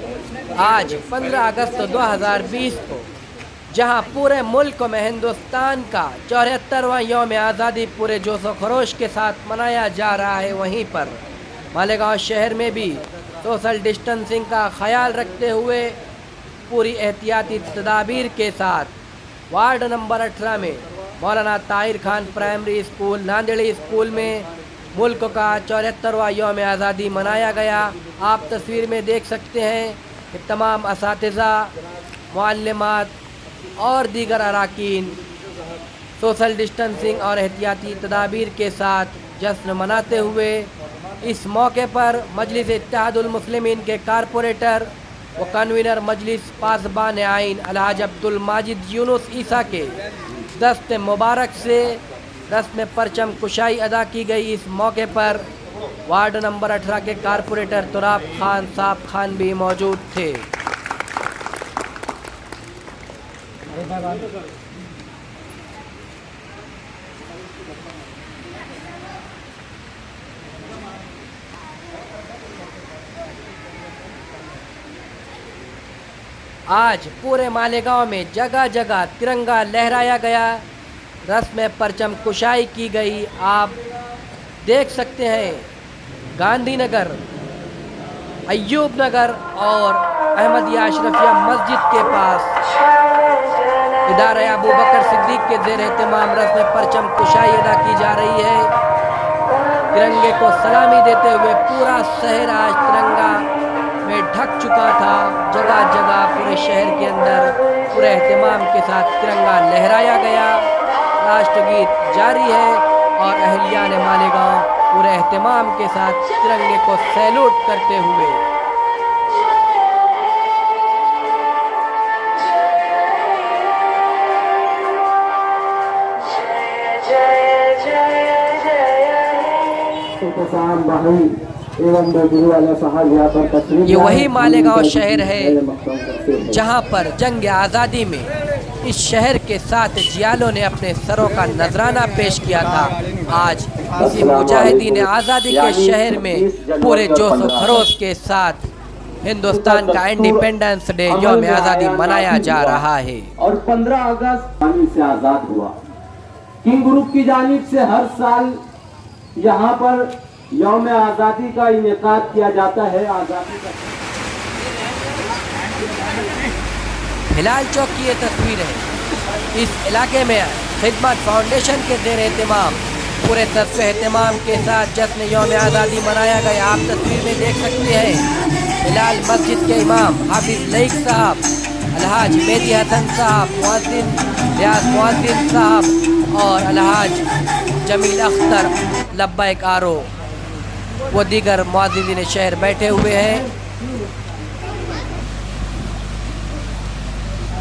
आज 15 अगस्त 2020 को जहां पूरे मुल्क में हिंदुस्तान का 74वां यौम आज़ादी पूरे जोश व खरोश के साथ मनाया जा रहा है, वहीं पर मालेगांव शहर में भी सोशल डिस्टेंसिंग का ख्याल रखते हुए पूरी एहतियाती तदाबीर के साथ वार्ड नंबर 18 में Maulana Tahir Khan primary school Nanderi school में मुल्क का 74वां यौम आज़ादी मनाया गया। आप तस्वीर में देख सकते हैं कि तमाम असातिज़ा, मुअल्लिमात और दीगर अराकीन सोशल डिस्टेंसिंग और एहतियाती तदाबीर के साथ जश्न मनाते हुए इस मौके पर मजलिस इत्तेहादुल मुस्लिमीन के कारपोरेटर व कन्वीनर मजलिस पासबान आइन अलहाज अब्दुल माजिद यूनुस ईसा के दस्त मुबारक से रस्म परचम कुशाई अदा की गई। इस मौके पर वार्ड नंबर 18 के कारपोरेटर तुराब खान साहब खान भी मौजूद थे। आज पूरे मालेगांव में जगह जगह तिरंगा लहराया गया, रस्म परचम कुशाई की गई। आप देख सकते हैं गांधीनगर, अय्यूब नगर और अहमदिया अशरफिया मस्जिद के पास इदारा अबू बकर सिद्दीक के ज़ेर एहतमाम रस्म परचम कुशाई अदा की जा रही है। तिरंगे को सलामी देते हुए पूरा शहर आज तिरंगा में ढक चुका था। जगह जगह पूरे शहर के अंदर पूरे एहतमाम के साथ तिरंगा लहराया गया। राष्ट्रगीत जारी है और अहलियान मालेगांव पूरे एहतमाम के साथ तिरंगे को सैल्यूट करते हुए ये वही मालेगांव शहर है जहां पर जंग आज़ादी में इस शहर के 7 जियालों ने अपने सरों का नजराना पेश किया था। आज इसी मुजाहिदीन आज़ादी के शहर में पूरे जोश व खरोश के साथ हिंदुस्तान का इंडिपेंडेंस डे यौम आज़ादी मनाया जा रहा है। और 15 अगस्त से आज़ाद हुआ। किंग ग्रुप की जानिब से हर साल यहाँ पर यौम आज़ादी का इनेकाद किया जाता है। आज़ादी का हिलाल चौक की ये तस्वीर है। इस इलाके में खिदमत फाउंडेशन के ज़ेर एहतमाम पूरे दस्त एहतमाम के साथ जश्न यौम आज़ादी मनाया गया। आप तस्वीर में देख सकते हैं हिलाल मस्जिद के इमाम हाफिज लईक साहब, अलहाज मेहदी हसन साहब, मुअज्जिन रियाज मुअज्जिन साहब और अलहाज जमील अख्तर लब्बैक आरो वो दीगर मुअज्जिनीन शहर बैठे हुए हैं।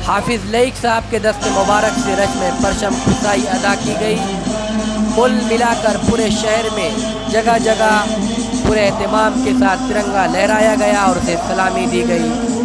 हाफिज लईक साहब के दस्त मुबारक से रस्म परचम कुशाई अदा की गई। कुल मिलाकर पूरे शहर में जगह जगह पूरे एहतमाम के साथ तिरंगा लहराया गया और उसे सलामी दी गई।